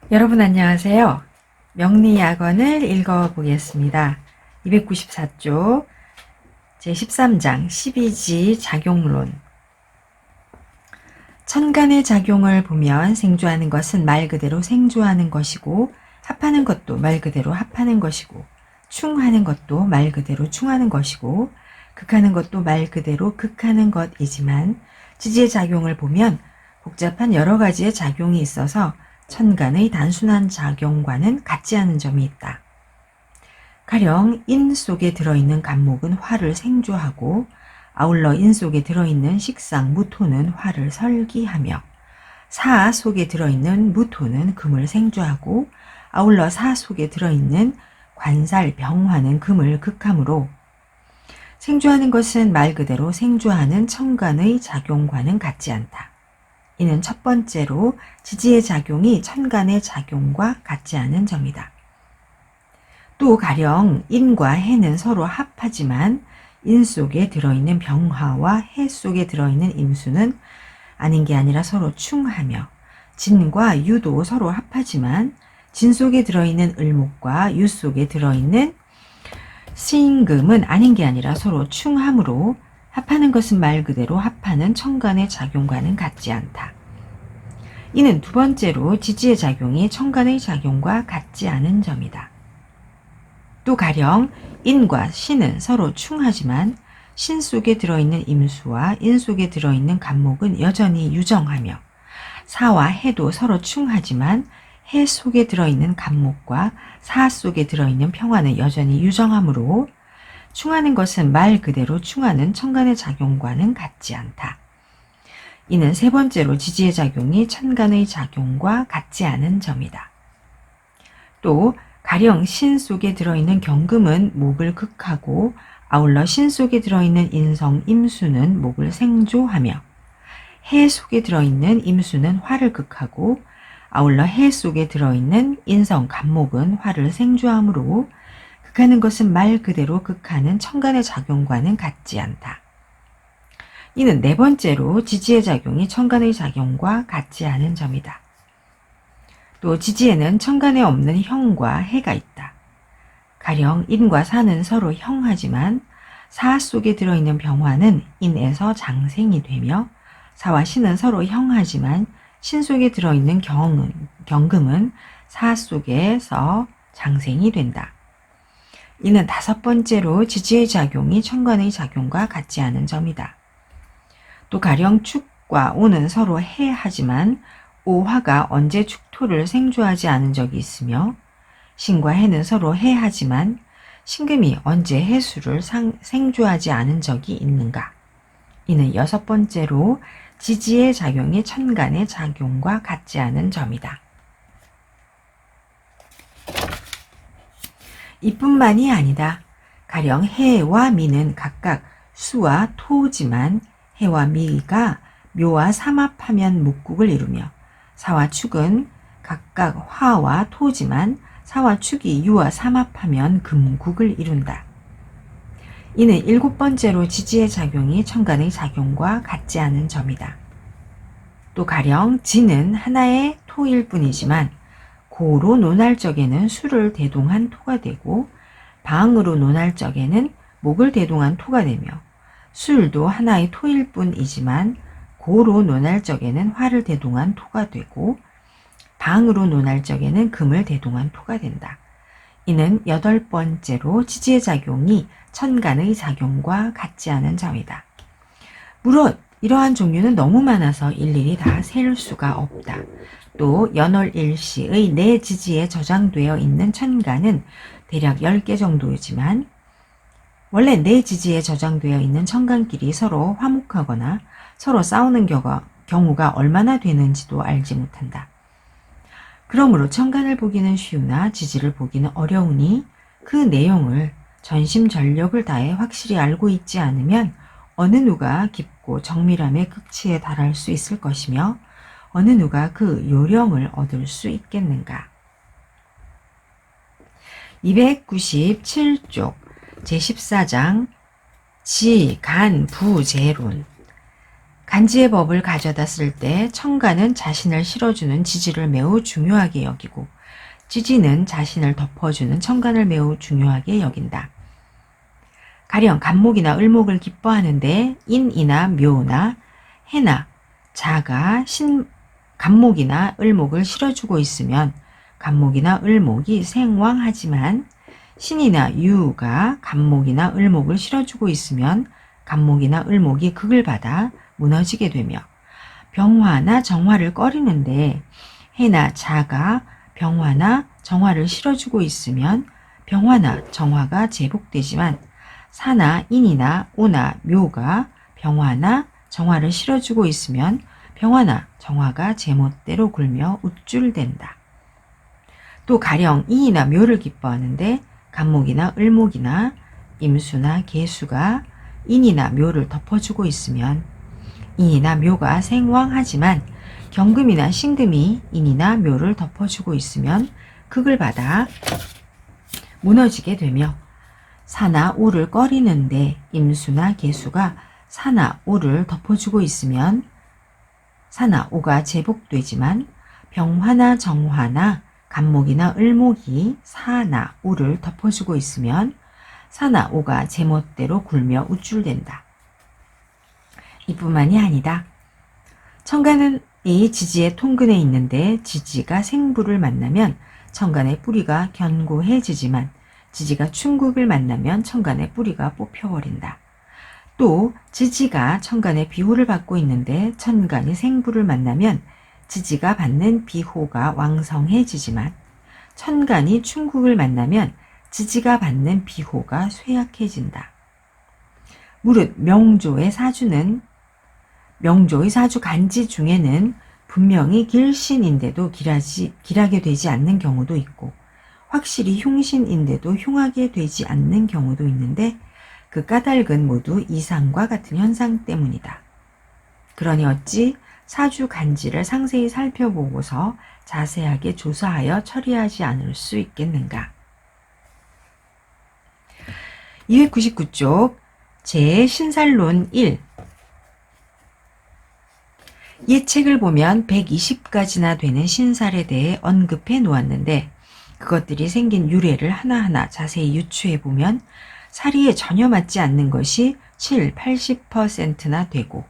여러분 안녕하세요. 명리학원을 읽어보겠습니다. 294쪽 제13장 12지 작용론. 천간의 작용을 보면 생주하는 것은 말 그대로 생주하는 것이고, 합하는 것도 말 그대로 합하는 것이고, 충하는 것도 말 그대로 충하는 것이고, 극하는 것도 말 그대로 극하는 것이지만, 지지의 작용을 보면 복잡한 여러 가지의 작용이 있어서 천간의 단순한 작용과는 같지 않은 점이 있다. 가령 인 속에 들어있는 간목은 화를 생주하고, 아울러 인 속에 들어있는 식상 무토는 화를 설기하며, 사 속에 들어있는 무토는 금을 생주하고, 아울러 사 속에 들어있는 관살 병화는 금을 극하므로, 생주하는 것은 말 그대로 생주하는 천간의 작용과는 같지 않다. 이는 첫 번째로 지지의 작용이 천간의 작용과 같지 않은 점이다. 또 가령 인과 해는 서로 합하지만 인 속에 들어있는 병화와 해 속에 들어있는 임수는 아닌 게 아니라 서로 충하며, 진과 유도 서로 합하지만 진 속에 들어있는 을목과 유 속에 들어있는 신금은 아닌 게 아니라 서로 충하므로 합하는 것은 말 그대로 합하는 천간의 작용과는 같지 않다. 이는 두 번째로 지지의 작용이 천간의 작용과 같지 않은 점이다. 또 가령 인과 신은 서로 충하지만 신 속에 들어있는 임수와 인 속에 들어있는 간목은 여전히 유정하며, 사와 해도 서로 충하지만 해 속에 들어있는 간목과 사 속에 들어있는 평화는 여전히 유정하므로 충하는 것은 말 그대로 충하는 천간의 작용과는 같지 않다. 이는 세 번째로 지지의 작용이 천간의 작용과 같지 않은 점이다. 또 가령 신 속에 들어있는 경금은 목을 극하고, 아울러 신 속에 들어있는 인성 임수는 목을 생조하며, 해 속에 들어있는 임수는 화를 극하고, 아울러 해 속에 들어있는 인성 간목은 화를 생주하므로 극하는 것은 말 그대로 극하는 천간의 작용과는 같지 않다. 이는 네 번째로 지지의 작용이 천간의 작용과 같지 않은 점이다. 또 지지에는 천간에 없는 형과 해가 있다. 가령 인과 사는 서로 형하지만 사 속에 들어있는 병화는 인에서 장생이 되며, 사와 신은 서로 형하지만 신 속에 들어있는 경금은 사 속에서 장생이 된다. 이는 다섯 번째로 지지의 작용이 천간의 작용과 같지 않은 점이다. 또 가령 축과 오는 서로 해하지만 오화가 언제 축토를 생주하지 않은 적이 있으며, 신과 해는 서로 해하지만 신금이 언제 해수를 생주하지 않은 적이 있는가. 이는 여섯 번째로 지지의 작용이 천간의 작용과 같지 않은 점이다. 이뿐만이 아니다. 가령 해와 미는 각각 수와 토지만 해와 미가 묘와 삼합하면 목국을 이루며, 사와 축은 각각 화와 토지만 사와 축이 유와 삼합하면 금국을 이룬다. 이는 일곱 번째로 지지의 작용이 천간의 작용과 같지 않은 점이다. 또 가령 진은 하나의 토일 뿐이지만 고로 논할 적에는 수를 대동한 토가 되고, 방으로 논할 적에는 목을 대동한 토가 되며, 술도 하나의 토일 뿐이지만 고로 논할 적에는 화를 대동한 토가 되고, 방으로 논할 적에는 금을 대동한 토가 된다. 이는 여덟 번째로 지지의 작용이 천간의 작용과 같지 않은 점이다. 물론 이러한 종류는 너무 많아서 일일이 다 셀 수가 없다. 또 연월일시의 내 지지에 저장되어 있는 천간은 대략 10개 정도이지만, 원래 내 지지에 저장되어 있는 천간끼리 서로 화목하거나 서로 싸우는 경우가 얼마나 되는지도 알지 못한다. 그러므로 천간을 보기는 쉬우나 지지를 보기는 어려우니, 그 내용을 전심전력을 다해 확실히 알고 있지 않으면 어느 누가 깊고 정밀함의 극치에 달할 수 있을 것이며, 어느 누가 그 요령을 얻을 수 있겠는가. 297쪽 제14장 지, 간, 부, 재론. 간지의 법을 가져다 쓸 때 청가는 자신을 실어주는 지지를 매우 중요하게 여기고 지지는 자신을 덮어주는 청간을 매우 중요하게 여긴다. 가령 간목이나 을목을 기뻐하는데 인이나 묘나 해나 자가 간목이나 을목을 실어주고 있으면 간목이나 을목이 생왕하지만 신이나 유가 간목이나 을목을 실어주고 있으면 간목이나 을목이 극을 받아 무너지게 되며 병화나 정화를 꺼리는데 해나 자가 병화나 정화를 실어주고 있으면 병화나 정화가 제복되지만 사나 인이나 오나 묘가 병화나 정화를 실어주고 있으면 병화나 정화가 제멋대로 굴며 우쭐댄다. 또 가령 인이나 묘를 기뻐하는데 간목이나 을목이나 임수나 계수가 인이나 묘를 덮어주고 있으면 인이나 묘가 생왕하지만 경금이나 신금이 인이나 묘를 덮어주고 있으면 극을 받아 무너지게 되며 사나 오를 꺼리는데 임수나 계수가 사나 오를 덮어주고 있으면 사나 오가 제복되지만 병화나 정화나 간목이나 을목이 사나 오를 덮어주고 있으면 사나 오가 제멋대로 굴며 우쭐댄다. 이뿐만이 아니다. 청간은 이 지지의 통근에 있는데 지지가 생부를 만나면 청간의 뿌리가 견고해지지만 지지가 충국을 만나면 청간의 뿌리가 뽑혀버린다. 또 지지가 청간의 비호를 받고 있는데 천간이 생부를 만나면 지지가 받는 비호가 왕성해지지만 천간이 충국을 만나면 지지가 받는 비호가 쇠약해진다. 무릇 명조의 사주 간지 중에는 분명히 길신인데도 길하게 되지 않는 경우도 있고 확실히 흉신인데도 흉하게 되지 않는 경우도 있는데 그 까닭은 모두 이상과 같은 현상 때문이다. 그러니 어찌 사주 간지를 상세히 살펴보고서 자세하게 조사하여 처리하지 않을 수 있겠는가. 299쪽 제 신살론 1 예책을 보면 120가지나 되는 신살에 대해 언급해 놓았는데 그것들이 생긴 유래를 하나하나 자세히 유추해보면 사리에 전혀 맞지 않는 것이 7, 80%나 되고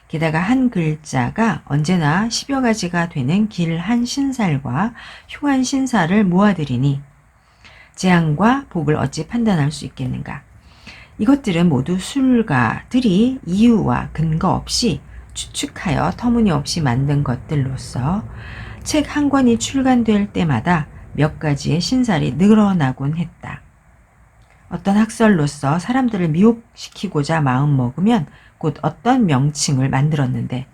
게다가 한 글자가 언제나 10여 가지가 되는 길한 신살과 흉한 신살을 모아들이니 재앙과 복을 어찌 판단할 수 있겠는가. 이것들은 모두 술가들이 이유와 근거 없이 추측하여 터무니없이 만든 것들로서 책 한 권이 출간될 때마다 몇 가지의 신살이 늘어나곤 했다. 어떤 학설로서 사람들을 미혹시키고자 마음먹으면 곧 어떤 명칭을 만들었는데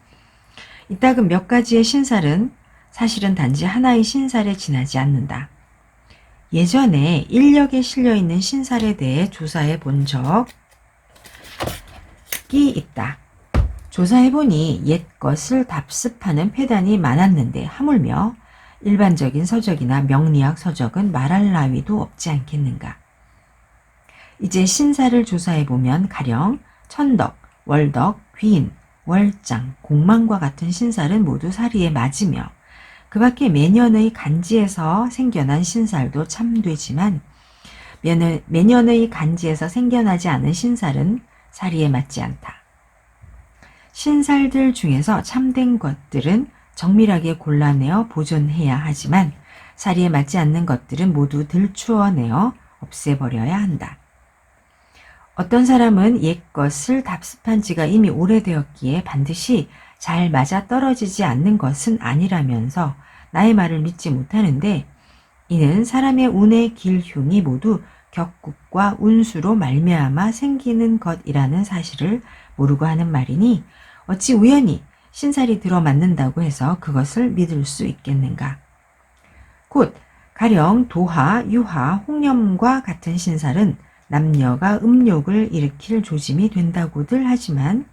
이따금 몇 가지의 신살은 사실은 단지 하나의 신살에 지나지 않는다. 예전에 인력에 실려있는 신살에 대해 조사해 본 적이 있다. 조사해보니 옛것을 답습하는 폐단이 많았는데 하물며 일반적인 서적이나 명리학 서적은 말할 나위도 없지 않겠는가. 이제 신사를 조사해보면 가령 천덕, 월덕, 귀인, 월장, 공망과 같은 신살은 모두 사리에 맞으며 그 밖에 매년의 간지에서 생겨난 신살도 참되지만 매년의 간지에서 생겨나지 않은 신살은 사리에 맞지 않다. 신살들 중에서 참된 것들은 정밀하게 골라내어 보존해야 하지만 사리에 맞지 않는 것들은 모두 들추어내어 없애버려야 한다. 어떤 사람은 옛것을 답습한 지가 이미 오래되었기에 반드시 잘 맞아떨어지지 않는 것은 아니라면서 나의 말을 믿지 못하는데 이는 사람의 운의 길흉이 모두 격국과 운수로 말미암아 생기는 것이라는 사실을 모르고 하는 말이니 어찌 우연히 신살이 들어맞는다고 해서 그것을 믿을 수 있겠는가. 곧 가령 도화, 유화, 홍념과 같은 신살은 남녀가 음욕을 일으킬 조짐이 된다고들 하지만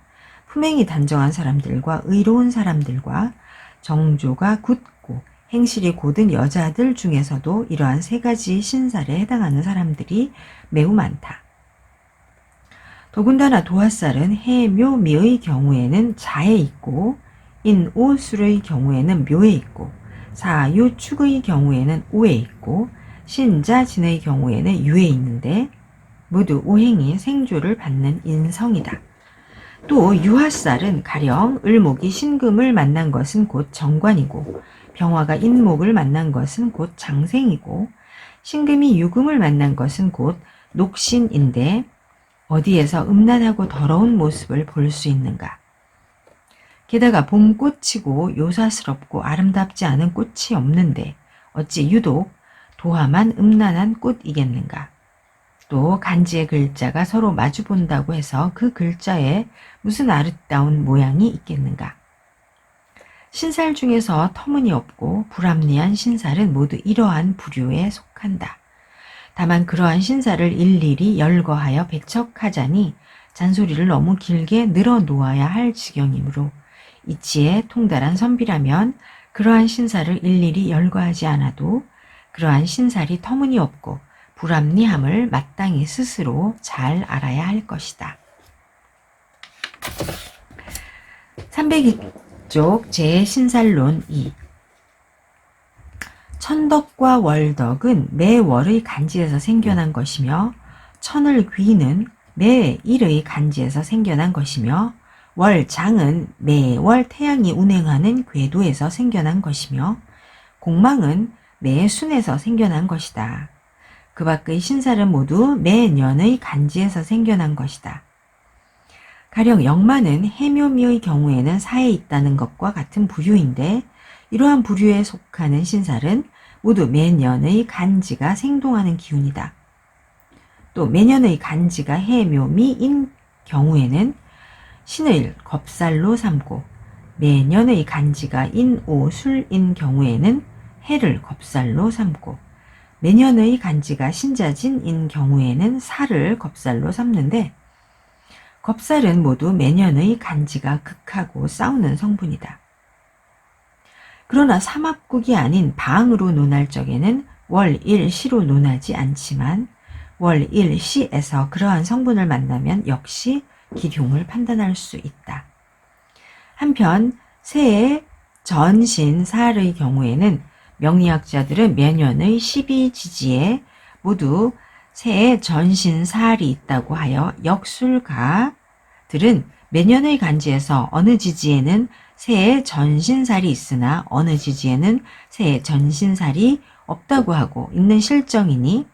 품행이 단정한 사람들과 의로운 사람들과 정조가 굳고 행실이 고든 여자들 중에서도 이러한 세 가지 신살에 해당하는 사람들이 매우 많다. 더군다나 도화살은 해, 묘, 미의 경우에는 자에 있고 인, 오, 술의 경우에는 묘에 있고 사, 유, 축의 경우에는 오에 있고 신, 자, 진의 경우에는 유에 있는데 모두 오행이 생조를 받는 인성이다. 또 유화살은 가령 을목이 신금을 만난 것은 곧 정관이고 병화가 인목을 만난 것은 곧 장생이고 신금이 유금을 만난 것은 곧 녹신인데 어디에서 음란하고 더러운 모습을 볼 수 있는가? 게다가 봄꽃이고 요사스럽고 아름답지 않은 꽃이 없는데 어찌 유독 도화만 음란한 꽃이겠는가? 또 간지의 글자가 서로 마주본다고 해서 그 글자에 무슨 아름다운 모양이 있겠는가? 신살 중에서 터무니없고 불합리한 신살은 모두 이러한 부류에 속한다. 다만 그러한 신살을 일일이 열거하여 배척하자니 잔소리를 너무 길게 늘어놓아야 할 지경이므로 이치에 통달한 선비라면 그러한 신살을 일일이 열거하지 않아도 그러한 신살이 터무니없고 불합리함을 마땅히 스스로 잘 알아야 할 것이다. 302쪽 제신살론 2 천덕과 월덕은 매월의 간지에서 생겨난 것이며 천을 귀는 매일의 간지에서 생겨난 것이며 월장은 매월 태양이 운행하는 궤도에서 생겨난 것이며 공망은 매순에서 생겨난 것이다. 그 밖의 신살은 모두 매년의 간지에서 생겨난 것이다. 가령 영마는 해묘미의 경우에는 사에 있다는 것과 같은 부류인데 이러한 부류에 속하는 신살은 모두 매년의 간지가 생동하는 기운이다. 또 매년의 간지가 해묘미인 경우에는 신을 겁살로 삼고 매년의 간지가 인오술인 경우에는 해를 겁살로 삼고 매년의 간지가 신자진인 경우에는 살을 겁살로 삼는데 겁살은 모두 매년의 간지가 극하고 싸우는 성분이다. 그러나 삼합국이 아닌 방으로 논할 적에는 월일시로 논하지 않지만 월일시에서 그러한 성분을 만나면 역시 기흉을 판단할 수 있다. 한편 새해 전신살의 경우에는 명리학자들은 매년의 12지지에 모두 새해 전신살이 있다고 하여 역술가들은 매년의 간지에서 어느 지지에는 새해 전신살이 있으나 어느 지지에는 새해 전신살이 없다고 하고 있는 실정이니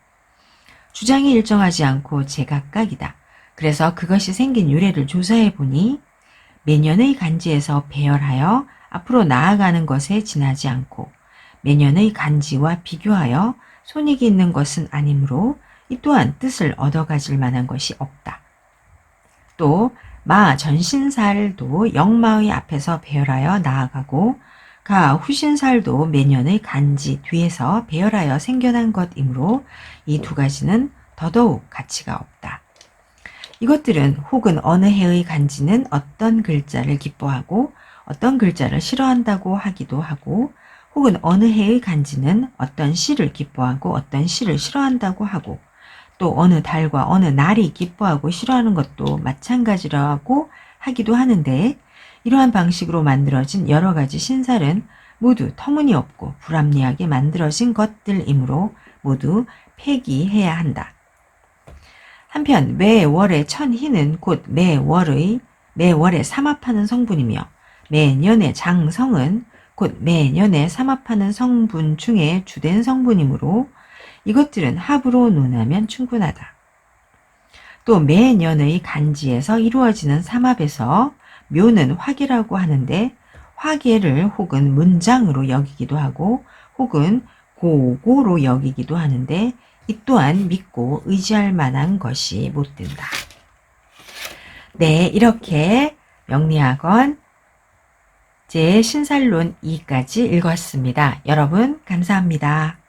주장이 일정하지 않고 제각각이다. 그래서 그것이 생긴 유래를 조사해 보니 매년의 간지에서 배열하여 앞으로 나아가는 것에 지나지 않고 매년의 간지와 비교하여 손익이 있는 것은 아니므로 이 또한 뜻을 얻어가질 만한 것이 없다. 또 마 전신살도 영마의 앞에서 배열하여 나아가고 가 후신살도 매년의 간지 뒤에서 배열하여 생겨난 것이므로 이 두 가지는 더더욱 가치가 없다. 이것들은 혹은 어느 해의 간지는 어떤 글자를 기뻐하고 어떤 글자를 싫어한다고 하기도 하고 혹은 어느 해의 간지는 어떤 시를 기뻐하고 어떤 시를 싫어한다고 하고 또 어느 달과 어느 날이 기뻐하고 싫어하는 것도 마찬가지라고 하기도 하는데 이러한 방식으로 만들어진 여러 가지 신살은 모두 터무니없고 불합리하게 만들어진 것들이므로 모두 폐기해야 한다. 한편 매월의 천희는 곧 매월에 삼합하는 성분이며 매년의 장성은 곧 매년에 삼합하는 성분 중에 주된 성분이므로 이것들은 합으로 논하면 충분하다. 또 매년의 간지에서 이루어지는 삼합에서 묘는 화계라고 하는데 화계를 혹은 문장으로 여기기도 하고 혹은 고고로 여기기도 하는데 이 또한 믿고 의지할 만한 것이 못 된다. 네, 이렇게 명리학원 제 신살론 2까지 읽었습니다. 여러분 감사합니다.